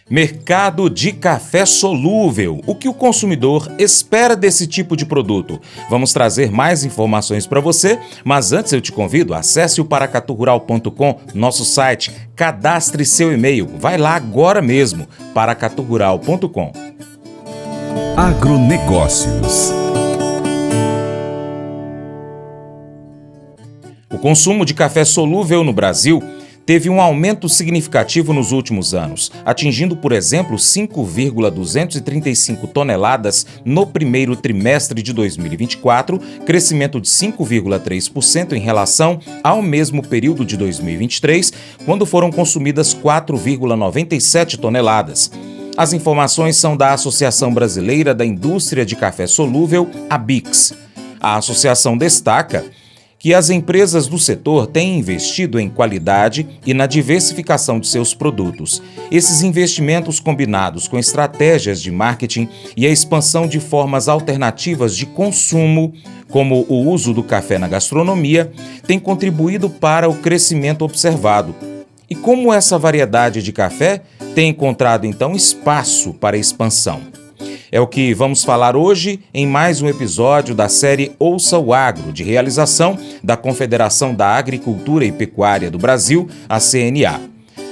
Mercado de café solúvel. O que o consumidor espera desse tipo de produto? Vamos trazer mais informações para você, mas antes eu te convido, acesse o paracaturural.com, nosso site, cadastre seu e-mail. Vai lá agora mesmo, paracaturural.com. Agronegócios. O consumo de café solúvel no Brasil teve um aumento significativo nos últimos anos, atingindo, por exemplo, 5,235 toneladas no primeiro trimestre de 2024, crescimento de 5,3% em relação ao mesmo período de 2023, quando foram consumidas 4,97 toneladas. As informações são da Associação Brasileira da Indústria de Café Solúvel, ABICS. A associação destaca que as empresas do setor têm investido em qualidade e na diversificação de seus produtos. Esses investimentos, combinados com estratégias de marketing e a expansão de formas alternativas de consumo, como o uso do café na gastronomia, têm contribuído para o crescimento observado. E como essa variedade de café tem encontrado, então, espaço para expansão? É o que vamos falar hoje em mais um episódio da série Ouça o Agro, de realização da Confederação da Agricultura e Pecuária do Brasil, a CNA.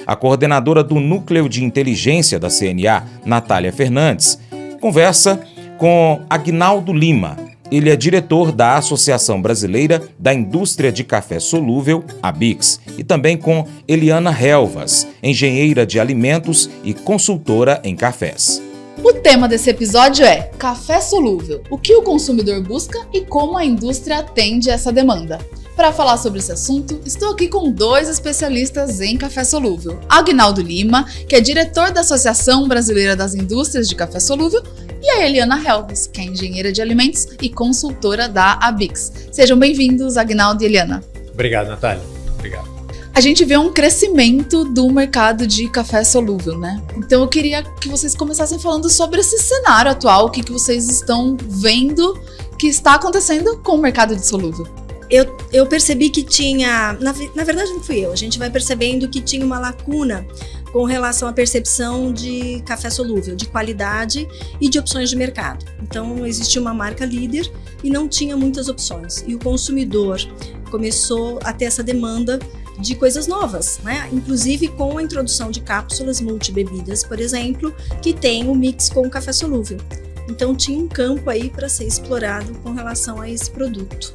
A coordenadora do Núcleo de Inteligência da CNA, Natália Fernandes, conversa com Aguinaldo Lima. Ele é diretor da Associação Brasileira da Indústria de Café Solúvel, ABICS, e também com Eliana Helvas, engenheira de alimentos e consultora em cafés. O tema desse episódio é Café Solúvel, o que o consumidor busca e como a indústria atende essa demanda. Para falar sobre esse assunto, estou aqui com dois especialistas em café solúvel. Aguinaldo Lima, que é diretor da Associação Brasileira das Indústrias de Café Solúvel, e a Eliana Helvas, que é engenheira de alimentos e consultora da ABICS. Sejam bem-vindos, Aguinaldo e Eliana. Obrigado, Natália. Obrigado. A gente vê um crescimento do mercado de café solúvel, né? Então eu queria que vocês começassem falando sobre esse cenário atual, o que vocês estão vendo que está acontecendo com o mercado de solúvel. Eu percebi que tinha, na verdade não fui eu, a gente vai percebendo que tinha uma lacuna com relação à percepção de café solúvel, de qualidade e de opções de mercado. Então existia uma marca líder e não tinha muitas opções. E o consumidor começou a ter essa demanda de coisas novas, né? Inclusive com a introdução de cápsulas multibebidas, por exemplo, que tem o mix com café solúvel. Então tinha um campo aí para ser explorado com relação a esse produto.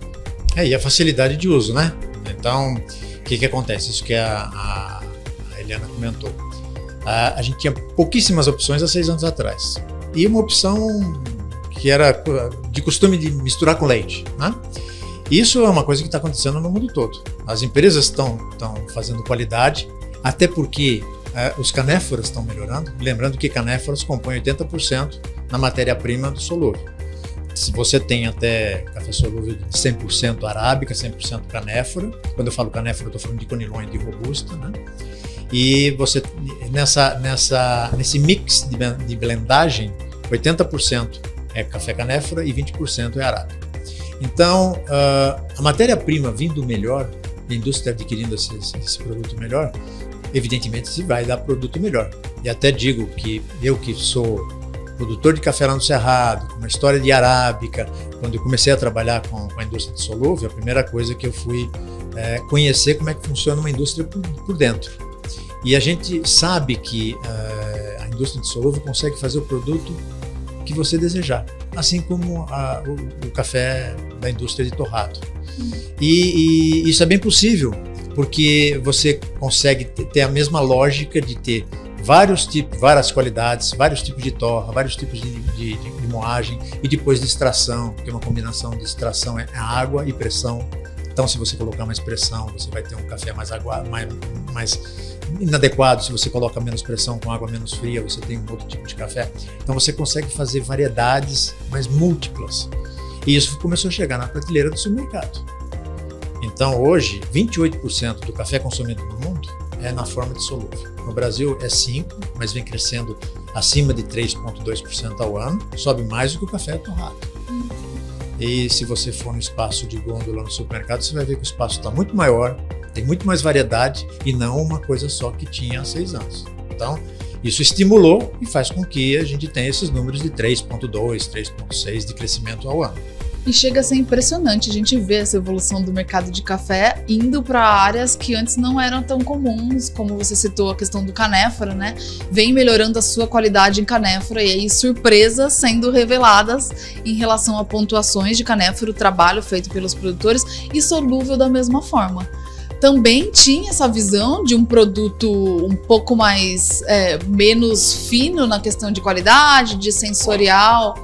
E a facilidade de uso, né? Então, o que acontece? Isso que a Eliana comentou. A gente tinha pouquíssimas opções há 6 anos atrás. E uma opção que era de costume de misturar com leite, né? Isso é uma coisa que está acontecendo no mundo todo. As empresas estão fazendo qualidade, até porque os canéforas estão melhorando. Lembrando que canéforas compõem 80% na matéria-prima do solúvel. Se você tem até café solúvel de 100% arábica, 100% canéfora, quando eu falo canéfora eu estou falando de conilon e de robusta, né? E você, nesse mix de blendagem, 80% é café canéfora e 20% é arábica. Então, a matéria-prima vindo melhor, a indústria adquirindo esse produto melhor, evidentemente vai dar produto melhor. E até digo que eu que sou produtor de café lá no Cerrado, com uma história de arábica, quando eu comecei a trabalhar com a indústria de solúvel, a primeira coisa que eu fui conhecer como é que funciona uma indústria por dentro. E a gente sabe que a indústria de solúvel consegue fazer o produto que você desejar, assim como o café da indústria de torrado. E isso é bem possível, porque você consegue ter a mesma lógica de ter vários tipos, várias qualidades, vários tipos de torra, vários tipos de moagem e depois de extração, porque uma combinação de extração é água e pressão. Então, se você colocar mais pressão, você vai ter um café mais inadequado. Se você coloca menos pressão com água menos fria, você tem um outro tipo de café. Então, você consegue fazer variedades mais múltiplas. E isso começou a chegar na prateleira do supermercado. Então, hoje, 28% do café consumido no mundo é na forma de solúvel. No Brasil é 5%, mas vem crescendo acima de 3,2% ao ano. Sobe mais do que o café torrado. E se você for no espaço de gôndola no supermercado, você vai ver que o espaço está muito maior, tem muito mais variedade e não uma coisa só que tinha há 6 anos. Então, Isso estimulou e faz com que a gente tenha esses números de 3,2, 3,6 de crescimento ao ano. E chega a ser impressionante a gente ver essa evolução do mercado de café indo para áreas que antes não eram tão comuns, como você citou a questão do canéfora, né? Vem melhorando a sua qualidade em canéfora e aí surpresas sendo reveladas em relação a pontuações de canéfora, o trabalho feito pelos produtores e solúvel da mesma forma. Também tinha essa visão de um produto um pouco mais, menos fino na questão de qualidade, de sensorial,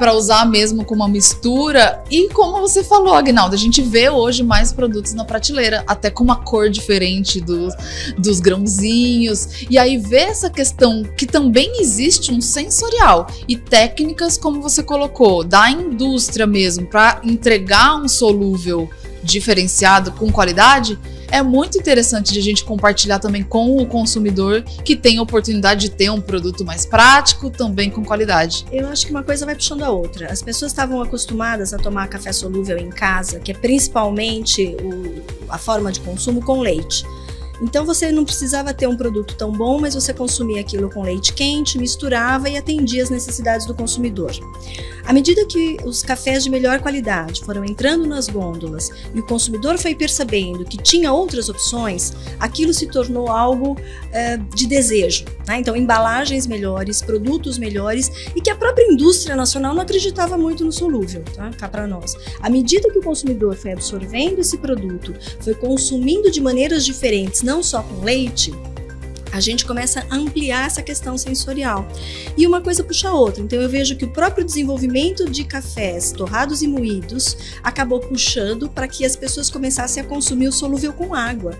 para usar mesmo com uma mistura. E como você falou, Aguinaldo, a gente vê hoje mais produtos na prateleira, até com uma cor diferente dos grãozinhos. E aí vê essa questão que também existe um sensorial e técnicas, como você colocou, da indústria mesmo, para entregar um solúvel diferenciado com qualidade, é muito interessante de a gente compartilhar também com o consumidor que tem a oportunidade de ter um produto mais prático, também com qualidade. Eu acho que uma coisa vai puxando a outra. As pessoas estavam acostumadas a tomar café solúvel em casa, que é principalmente a forma de consumo com leite. Então você não precisava ter um produto tão bom, mas você consumia aquilo com leite quente, misturava e atendia as necessidades do consumidor. À medida que os cafés de melhor qualidade foram entrando nas gôndolas e o consumidor foi percebendo que tinha outras opções, aquilo se tornou algo de desejo, né? Então embalagens melhores, produtos melhores e que a própria indústria nacional não acreditava muito no solúvel, tá? Cá para nós. À medida que o consumidor foi absorvendo esse produto, foi consumindo de maneiras diferentes, não só com leite, a gente começa a ampliar essa questão sensorial. E uma coisa puxa a outra. Então eu vejo que o próprio desenvolvimento de cafés torrados e moídos acabou puxando para que as pessoas começassem a consumir o solúvel com água.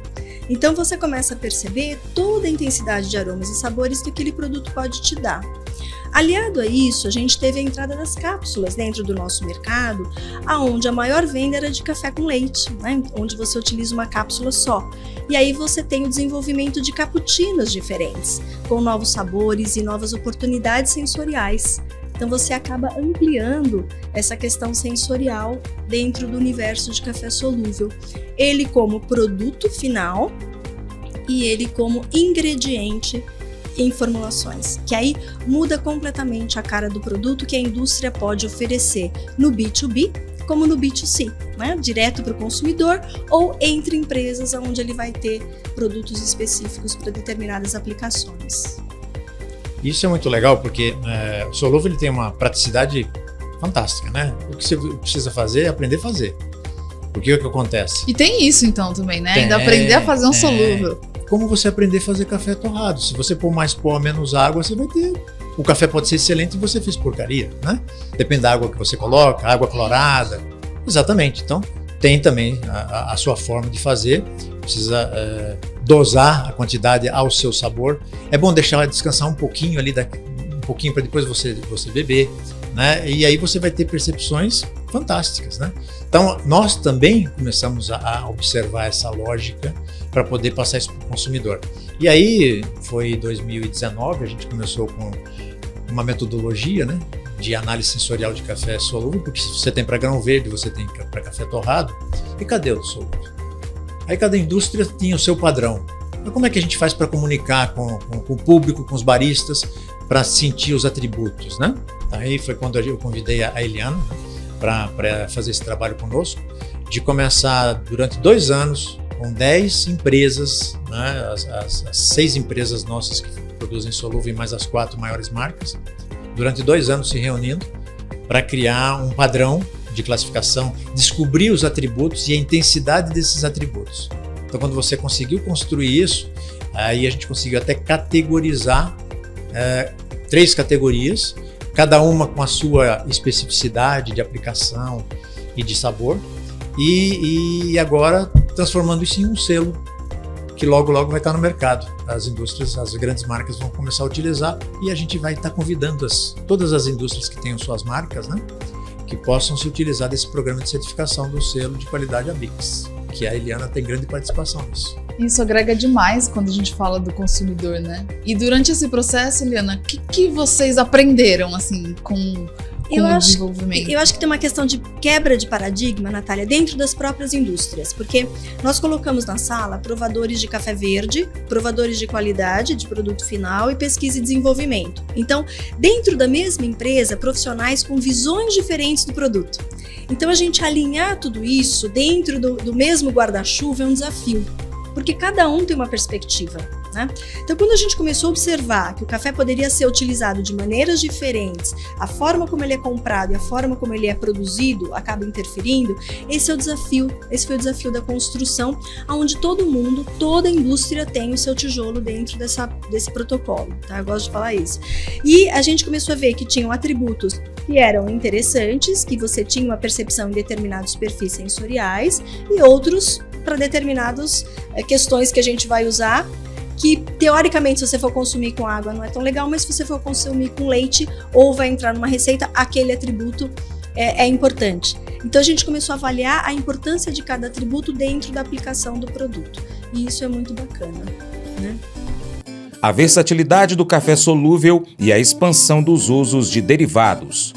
Então você começa a perceber toda a intensidade de aromas e sabores que aquele produto pode te dar. Aliado a isso, a gente teve a entrada das cápsulas dentro do nosso mercado, aonde a maior venda era de café com leite, né? Onde você utiliza uma cápsula só. E aí você tem o desenvolvimento de cappuccinos diferentes, com novos sabores e novas oportunidades sensoriais. Então você acaba ampliando essa questão sensorial dentro do universo de café solúvel. Ele como produto final e ele como ingrediente em formulações, que aí muda completamente a cara do produto que a indústria pode oferecer no B2B como no B2C, né? Direto para o consumidor ou entre empresas onde ele vai ter produtos específicos para determinadas aplicações. Isso é muito legal porque o solúvel ele tem uma praticidade fantástica, né? O que você precisa fazer é aprender a fazer. Porque o que acontece? E tem isso então também, né? Ainda aprender a fazer um solúvel. Como você aprender a fazer café torrado. Se você pôr mais pó, menos água, você vai ter... O café pode ser excelente e você fez porcaria, né? Depende da água que você coloca, água clorada. Exatamente. Então, tem também a sua forma de fazer. Precisa dosar a quantidade ao seu sabor. É bom deixar ela descansar um pouquinho ali, um pouquinho para depois você beber, né? E aí você vai ter percepções fantásticas, né? Então, nós também começamos a observar essa lógica para poder passar isso para o consumidor. E aí, foi em 2019, a gente começou com uma metodologia, né, de análise sensorial de café solúvel, porque se você tem para grão verde, você tem para café torrado, e cadê o solúvel? Aí cada indústria tinha o seu padrão. Mas como é que a gente faz para comunicar com o público, com os baristas, para sentir os atributos, né? Aí foi quando eu convidei a Eliana para fazer esse trabalho conosco, de começar durante 2 anos com 10 empresas, né, as 6 empresas nossas que produzem solúvel e mais as 4 maiores marcas, durante 2 anos se reunindo para criar um padrão de classificação, descobrir os atributos e a intensidade desses atributos. Então, quando você conseguiu construir isso, aí a gente conseguiu até categorizar 3 categorias, cada uma com a sua especificidade de aplicação e de sabor, e agora transformando isso em um selo que logo vai estar no mercado. As indústrias, as grandes marcas vão começar a utilizar e a gente vai estar convidando todas as indústrias que tenham suas marcas, né, que possam se utilizar desse programa de certificação do selo de qualidade ABIX, que a Eliana tem grande participação nisso. Isso agrega demais quando a gente fala do consumidor, né? E durante esse processo, Eliana, o que vocês aprenderam, assim, com com o desenvolvimento? Eu acho que tem uma questão de quebra de paradigma, Natália, dentro das próprias indústrias, porque nós colocamos na sala provadores de café verde, provadores de qualidade, de produto final e pesquisa e desenvolvimento. Então, dentro da mesma empresa, profissionais com visões diferentes do produto. Então, a gente alinhar tudo isso dentro do mesmo guarda-chuva é um desafio, porque cada um tem uma perspectiva, né? Então, quando a gente começou a observar que o café poderia ser utilizado de maneiras diferentes, a forma como ele é comprado e a forma como ele é produzido acaba interferindo, esse é o desafio, esse foi o desafio da construção, onde todo mundo, toda a indústria tem o seu tijolo dentro desse protocolo, tá? Eu gosto de falar isso. E a gente começou a ver que tinham atributos que eram interessantes, que você tinha uma percepção em determinados perfis sensoriais e outros para determinadas questões que a gente vai usar, que teoricamente se você for consumir com água não é tão legal, mas se você for consumir com leite ou vai entrar numa receita, aquele atributo é importante. Então a gente começou a avaliar a importância de cada atributo dentro da aplicação do produto. E isso é muito bacana, né? A versatilidade do café solúvel e a expansão dos usos de derivados.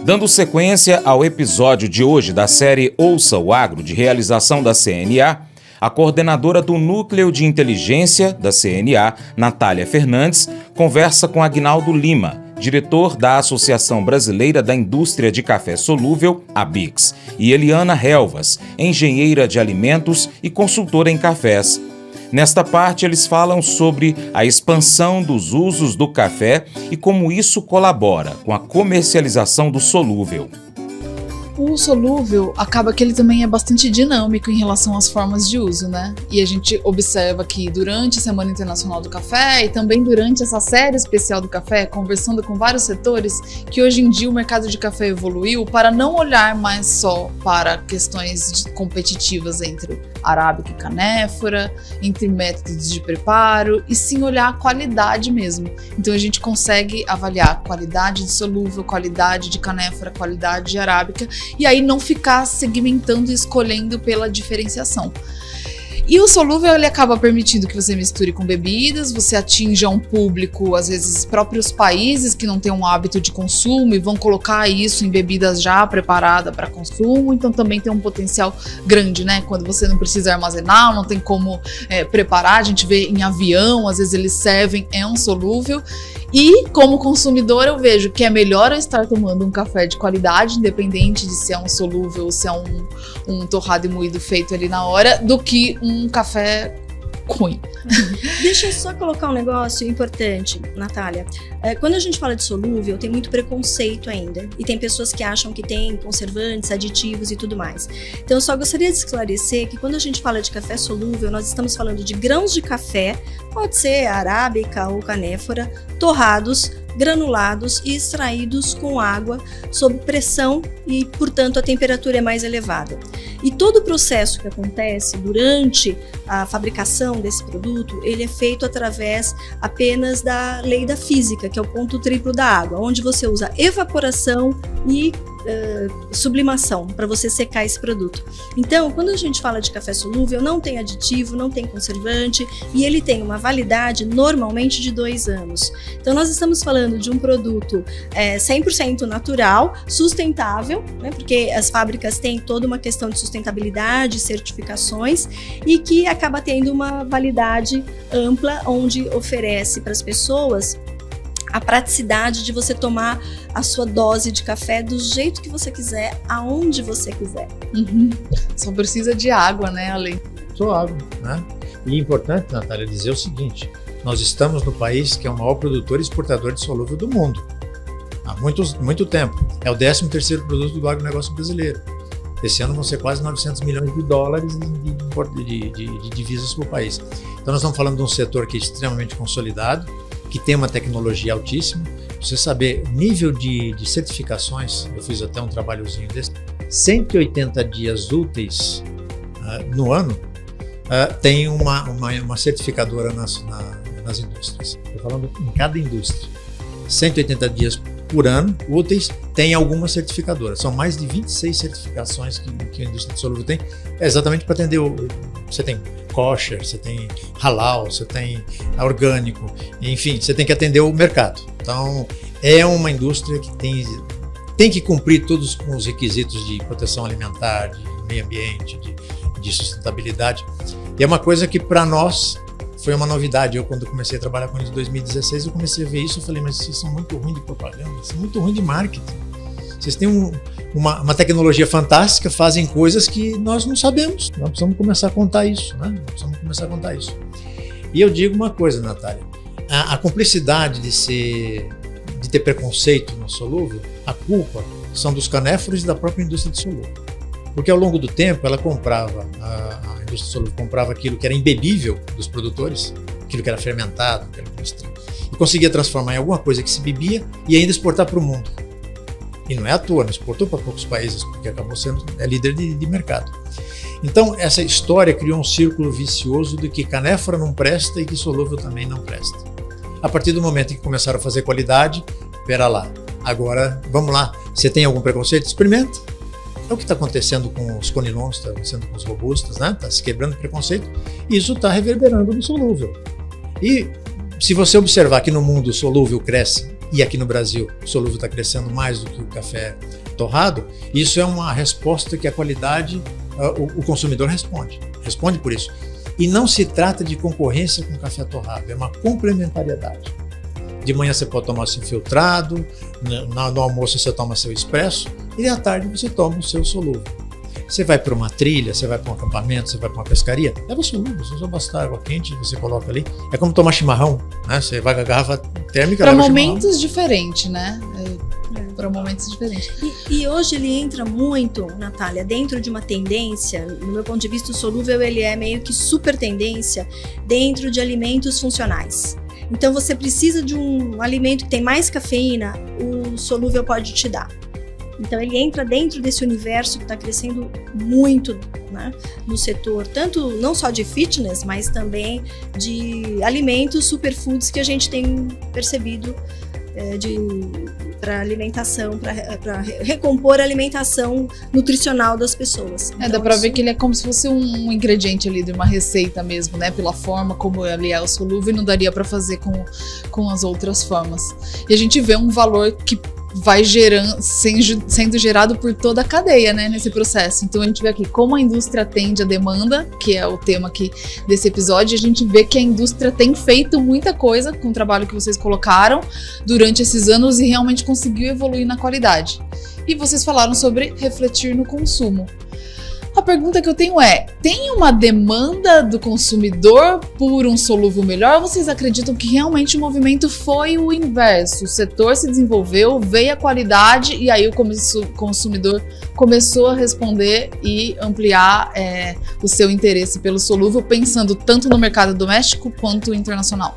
Dando sequência ao episódio de hoje da série Ouça o Agro, de realização da CNA, a coordenadora do Núcleo de Inteligência da CNA, Natália Fernandes, conversa com Agnaldo Lima, diretor da Associação Brasileira da Indústria de Café Solúvel, ABICS, e Eliana Helvas, engenheira de alimentos e consultora em cafés. Nesta parte, eles falam sobre a expansão dos usos do café e como isso colabora com a comercialização do solúvel. O solúvel acaba que ele também é bastante dinâmico em relação às formas de uso, né? E a gente observa que durante a Semana Internacional do Café e também durante essa série especial do café, conversando com vários setores, que hoje em dia o mercado de café evoluiu para não olhar mais só para questões competitivas entre arábica e canéfora, entre métodos de preparo, e sim olhar a qualidade mesmo. Então a gente consegue avaliar qualidade de solúvel, qualidade de canéfora, qualidade de arábica, e aí não ficar segmentando e escolhendo pela diferenciação. E o solúvel, ele acaba permitindo que você misture com bebidas, você atinja um público, às vezes próprios países que não têm um hábito de consumo e vão colocar isso em bebidas já preparadas para consumo, então também tem um potencial grande, né? Quando você não precisa armazenar, não tem como preparar, a gente vê em avião, às vezes eles servem, é um solúvel. E como consumidor eu vejo que é melhor eu estar tomando um café de qualidade, independente de se é um solúvel ou se é um torrado e moído feito ali na hora, do que um café ruim. Deixa eu só colocar um negócio importante, Natália. Quando a gente fala de solúvel, tem muito preconceito ainda. E tem pessoas que acham que tem conservantes, aditivos e tudo mais. Então eu só gostaria de esclarecer que quando a gente fala de café solúvel, nós estamos falando de grãos de café, pode ser arábica ou canéfora, torrados, granulados e extraídos com água sob pressão e, portanto, a temperatura é mais elevada. E todo o processo que acontece durante a fabricação desse produto, ele é feito através apenas da lei da física, que é o ponto triplo da água, onde você usa evaporação e sublimação para você secar esse produto. Então, quando a gente fala de café solúvel, não tem aditivo, não tem conservante e ele tem uma validade normalmente de 2 anos. Então, nós estamos falando de um produto 100% natural, sustentável, né, porque as fábricas têm toda uma questão de sustentabilidade, certificações e que acaba tendo uma validade ampla, onde oferece para as pessoas a praticidade de você tomar a sua dose de café do jeito que você quiser, aonde você quiser. Uhum. Só precisa de água, né, além. Só água, né? E é importante, Natália, dizer o seguinte: nós estamos no país que é o maior produtor e exportador de solúvel do mundo. Há muito tempo. É o 13º produto do agronegócio brasileiro. Esse ano vão ser quase 900 milhões de dólares de divisas para o país. Então nós estamos falando de um setor que é extremamente consolidado, que tem uma tecnologia altíssima. Você saber o nível de certificações, eu fiz até um trabalhozinho desse, 180 dias úteis no ano, tem uma certificadora nas indústrias. Estou falando em cada indústria. 180 dias por ano, úteis, tem alguma certificadora. São mais de 26 certificações que a indústria de solúvel tem, exatamente para atender você tem kosher, você tem halal, você tem orgânico, enfim, você tem que atender o mercado. Então, é uma indústria que tem tem que cumprir todos os requisitos de proteção alimentar, de meio ambiente, de sustentabilidade. E é uma coisa que para nós foi uma novidade. Eu, quando comecei a trabalhar com eles em 2016, eu comecei a ver isso e falei, mas vocês são muito ruins de propaganda, vocês são muito ruins de marketing. Vocês têm uma tecnologia fantástica, fazem coisas que nós não sabemos. Nós precisamos começar a contar isso, né? E eu digo uma coisa, Natália, a cumplicidade de ter preconceito no solúvel, a culpa são dos canéforos e da própria indústria de solúvel. Porque ao longo do tempo ela comprava, a indústria de solúvel comprava aquilo que era embebível dos produtores, aquilo que era fermentado, que era e conseguia transformar em alguma coisa que se bebia e ainda exportar para o mundo. E não é à toa, não exportou para poucos países, porque acabou sendo líder de mercado. Então, essa história criou um círculo vicioso de que canéfora não presta e que solúvel também não presta. A partir do momento em que começaram a fazer qualidade, pera lá, agora, vamos lá, você tem algum preconceito? Experimenta. É o que está acontecendo com os conilons, está acontecendo com os robustas, né? Está se quebrando preconceito, e isso está reverberando no solúvel. E se você observar que no mundo o solúvel cresce, e aqui no Brasil o solúvel está crescendo mais do que o café torrado, isso é uma resposta que a qualidade, o consumidor responde por isso. E não se trata de concorrência com o café torrado, é uma complementariedade. De manhã você pode tomar seu filtrado, no almoço você toma seu expresso, e à tarde você toma o seu solúvel. Você vai para uma trilha, você vai para um acampamento, você vai para uma pescaria, leva solúvel, você só basta água quente, você coloca ali. É como tomar chimarrão, né? Você vai com a garrafa térmica, para momentos diferentes, né? Para momentos diferentes. E hoje ele entra muito, Natália, dentro de uma tendência, no meu ponto de vista, o solúvel ele é meio que super tendência dentro de alimentos funcionais. Então você precisa de um alimento que tem mais cafeína, o solúvel pode te dar. Então ele entra dentro desse universo que está crescendo muito, né, no setor, tanto não só de fitness, mas também de alimentos, superfoods que a gente tem percebido para alimentação, para recompor a alimentação nutricional das pessoas. Então, dá para ver que ele é como se fosse um ingrediente ali de uma receita mesmo, né? Pela forma como ele é o solúvel, e não daria para fazer com as outras formas. E a gente vê um valor que vai sendo gerado por toda a cadeia, né, nesse processo. Então a gente vê aqui como a indústria atende a demanda, que é o tema aqui desse episódio, e a gente vê que a indústria tem feito muita coisa com o trabalho que vocês colocaram durante esses anos e realmente conseguiu evoluir na qualidade. E vocês falaram sobre refletir no consumo. A pergunta que eu tenho é, tem uma demanda do consumidor por um solúvel melhor, ou vocês acreditam que realmente o movimento foi o inverso? O setor se desenvolveu, veio a qualidade e aí o consumidor começou a responder e ampliar o seu interesse pelo solúvel, pensando tanto no mercado doméstico quanto internacional?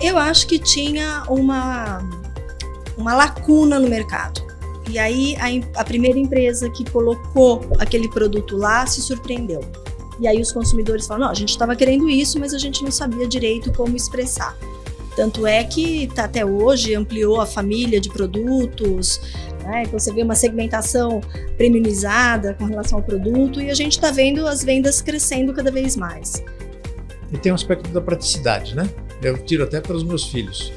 Eu acho que tinha uma lacuna no mercado. E aí a primeira empresa que colocou aquele produto lá se surpreendeu. E aí os consumidores falam, não, a gente estava querendo isso, mas a gente não sabia direito como expressar. Tanto é que até hoje ampliou a família de produtos, né? Então você vê uma segmentação premiumizada com relação ao produto e a gente está vendo as vendas crescendo cada vez mais. E tem um aspecto da praticidade, né? Eu tiro até para os meus filhos,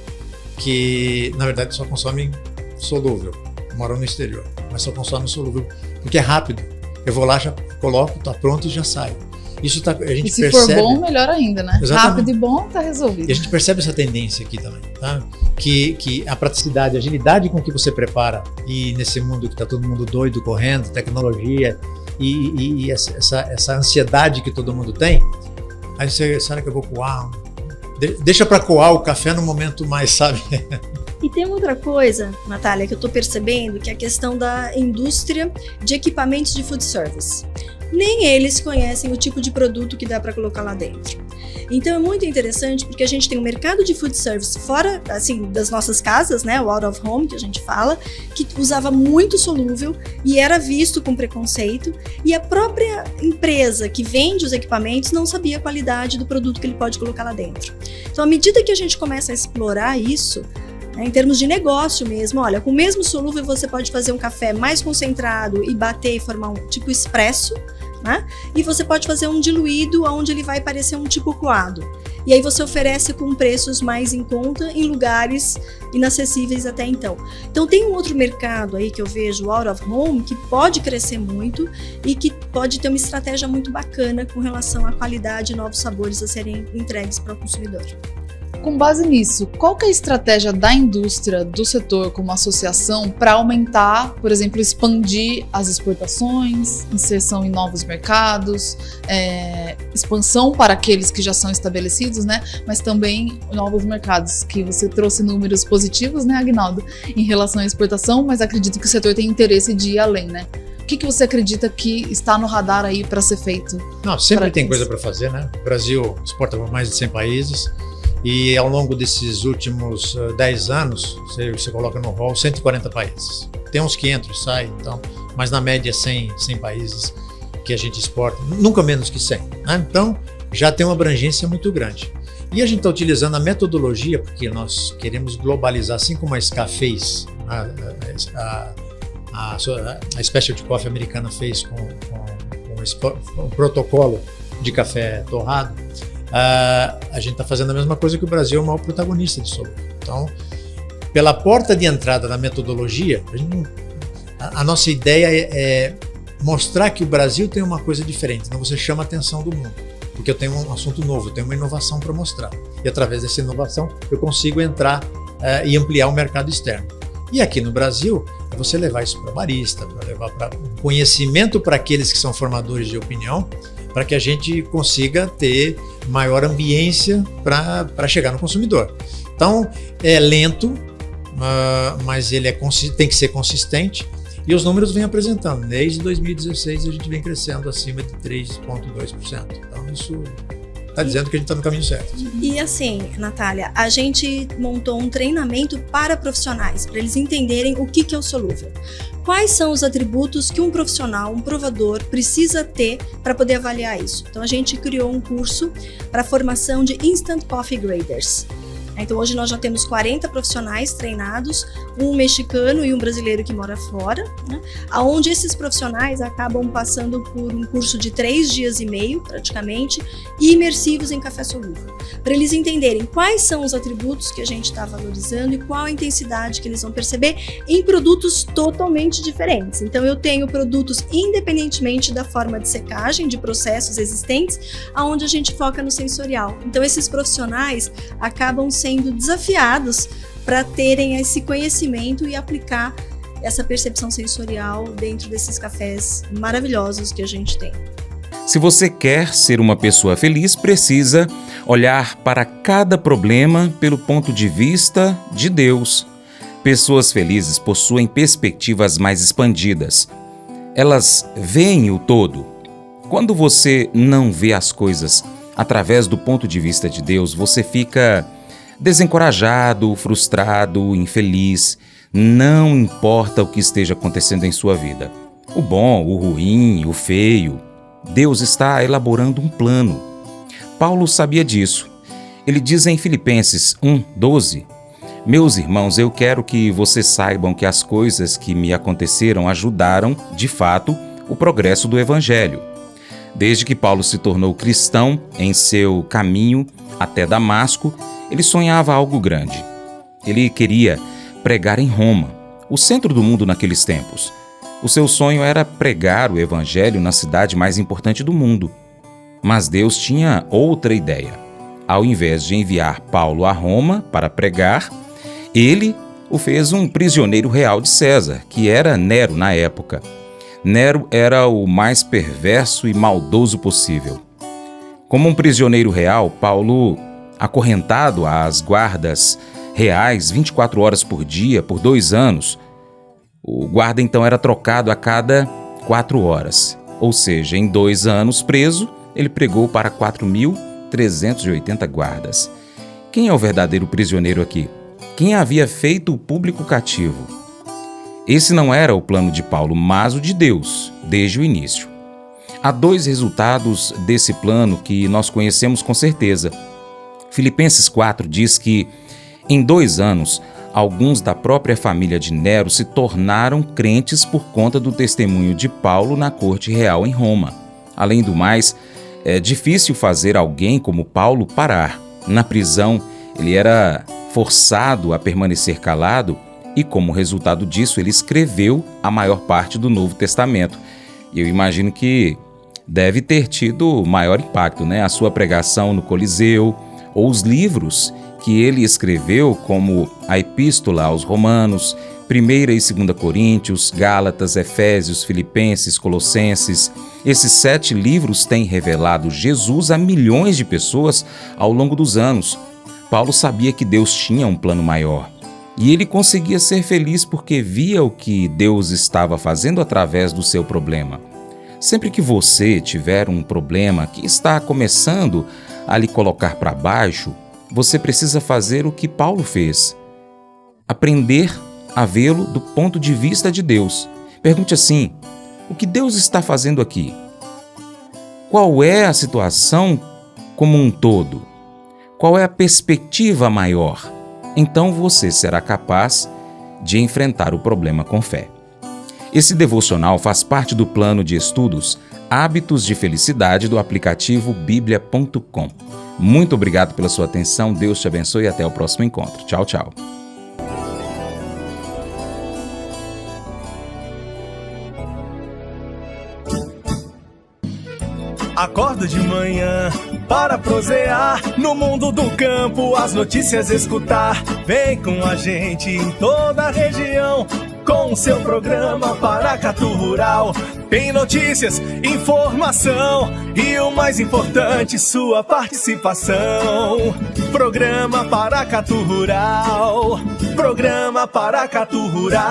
que na verdade só consomem solúvel. Moram no exterior, mas só consome solúvel, porque é rápido. Eu vou lá, já coloco, tá pronto e já saio. Isso a gente e se percebe. For bom, melhor ainda, né? Exatamente. Rápido e bom, tá resolvido. E a gente percebe essa tendência aqui também, tá? Que a praticidade, a agilidade com que você prepara, e nesse mundo que tá todo mundo doido, correndo, tecnologia, e essa ansiedade que todo mundo tem, aí você, será que eu vou coar? Deixa para coar o café no momento mais, sabe? E tem outra coisa, Natália, que eu estou percebendo, que é a questão da indústria de equipamentos de food service. Nem eles conhecem o tipo de produto que dá para colocar lá dentro. Então é muito interessante porque a gente tem um mercado de food service fora, assim, das nossas casas, né, o out of home que a gente fala, que usava muito solúvel e era visto com preconceito, e a própria empresa que vende os equipamentos não sabia a qualidade do produto que ele pode colocar lá dentro. Então, à medida que a gente começa a explorar isso, em termos de negócio mesmo, olha, com o mesmo solúvel você pode fazer um café mais concentrado e bater e formar um tipo expresso, né? E você pode fazer um diluído onde ele vai parecer um tipo coado. e aí você oferece com preços mais em conta em lugares inacessíveis até então. Então tem um outro mercado aí que eu vejo, out of home, que pode crescer muito e que pode ter uma estratégia muito bacana com relação à qualidade e novos sabores a serem entregues para o consumidor. Com base nisso, qual que é a estratégia da indústria, do setor como associação, para aumentar, por exemplo, expandir as exportações, inserção em novos mercados, expansão para aqueles que já são estabelecidos, né? Mas também novos mercados, que você trouxe números positivos, né, Aguinaldo, em relação à exportação, mas acredito que o setor tem interesse de ir além, né? O que você acredita que está no radar aí para ser feito? Não, sempre tem coisa para fazer, né? O Brasil exporta para mais de 100 países. E ao longo desses últimos 10 anos, você coloca no rol 140 países. Tem uns que entram e saem, então, mas na média 100 países que a gente exporta, nunca menos que 100. Né? Então, já tem uma abrangência muito grande. E a gente está utilizando a metodologia, porque nós queremos globalizar, assim como a SCA fez, a Specialty Coffee americana fez com o protocolo de café torrado. A gente está fazendo a mesma coisa, que o Brasil é o maior protagonista disso. Então, pela porta de entrada da metodologia, a nossa ideia é mostrar que o Brasil tem uma coisa diferente. Então você chama a atenção do mundo, porque eu tenho um assunto novo, eu tenho uma inovação para mostrar. E através dessa inovação eu consigo entrar e ampliar o mercado externo. E aqui no Brasil, é você levar isso para o barista, para levar para conhecimento para aqueles que são formadores de opinião, para que a gente consiga ter maior ambiência para chegar no consumidor. Então, é lento, mas ele tem que ser consistente, e os números vêm apresentando. Desde 2016 a gente vem crescendo acima de 3,2%. Então, isso está dizendo que a gente está no caminho certo. E assim, Natália, a gente montou um treinamento para profissionais, para eles entenderem o que é o solúvel. Quais são os atributos que um profissional, um provador, precisa ter para poder avaliar isso? Então, a gente criou um curso para formação de Instant Coffee Graders. Então, hoje nós já temos 40 profissionais treinados, um mexicano e um brasileiro que mora fora, né? Onde esses profissionais acabam passando por um curso de 3 dias e meio, praticamente, e imersivos em café solúvel, para eles entenderem quais são os atributos que a gente está valorizando e qual a intensidade que eles vão perceber em produtos totalmente diferentes. Então, eu tenho produtos independentemente da forma de secagem, de processos existentes, onde a gente foca no sensorial. Então, esses profissionais acabam sendo desafiados para terem esse conhecimento e aplicar essa percepção sensorial dentro desses cafés maravilhosos que a gente tem. Se você quer ser uma pessoa feliz, precisa olhar para cada problema pelo ponto de vista de Deus. Pessoas felizes possuem perspectivas mais expandidas. Elas veem o todo. Quando você não vê as coisas através do ponto de vista de Deus, você fica desencorajado, frustrado, infeliz. Não importa o que esteja acontecendo em sua vida. O bom, o ruim, o feio. Deus está elaborando um plano. Paulo sabia disso. Ele diz em Filipenses 1:12: Meus irmãos, eu quero que vocês saibam que as coisas que me aconteceram ajudaram, de fato, o progresso do Evangelho. Desde que Paulo se tornou cristão, em seu caminho até Damasco, ele sonhava algo grande. Ele queria pregar em Roma, o centro do mundo naqueles tempos. O seu sonho era pregar o Evangelho na cidade mais importante do mundo. Mas Deus tinha outra ideia. Ao invés de enviar Paulo a Roma para pregar, ele o fez um prisioneiro real de César, que era Nero na época. Nero era o mais perverso e maldoso possível. Como um prisioneiro real, Paulo, acorrentado às guardas reais 24 horas por dia por 2 anos, o guarda então era trocado a cada 4 horas. Ou seja, em 2 anos preso, ele pregou para 4.380 guardas. Quem é o verdadeiro prisioneiro aqui? Quem havia feito o público cativo? Esse não era o plano de Paulo, mas o de Deus, desde o início. Há 2 resultados desse plano que nós conhecemos com certeza. Filipenses 4 diz que, em 2 anos, alguns da própria família de Nero se tornaram crentes por conta do testemunho de Paulo na corte real em Roma. Além do mais, é difícil fazer alguém como Paulo parar. Na prisão, ele era forçado a permanecer calado e, como resultado disso, ele escreveu a maior parte do Novo Testamento. E eu imagino que deve ter tido maior impacto, né? A sua pregação no Coliseu, ou os livros que ele escreveu, como a Epístola aos Romanos, 1ª e 2ª Coríntios, Gálatas, Efésios, Filipenses, Colossenses. Esses 7 livros têm revelado Jesus a milhões de pessoas ao longo dos anos. Paulo sabia que Deus tinha um plano maior. E ele conseguia ser feliz porque via o que Deus estava fazendo através do seu problema. Sempre que você tiver um problema que está começando a lhe colocar para baixo, você precisa fazer o que Paulo fez: aprender a vê-lo do ponto de vista de Deus. Pergunte assim: o que Deus está fazendo aqui? Qual é a situação como um todo? Qual é a perspectiva maior? Então você será capaz de enfrentar o problema com fé. Esse devocional faz parte do plano de estudos Hábitos de Felicidade do aplicativo biblia.com. Muito obrigado pela sua atenção, Deus te abençoe e até o próximo encontro. Tchau, tchau. Acordo de manhã para prosear no mundo do campo, as notícias escutar. Vem com a gente em toda a região com o seu programa Paracatu Rural. Tem notícias, informação e o mais importante, sua participação. Programa Paracatu Rural. Programa Paracatu Rural.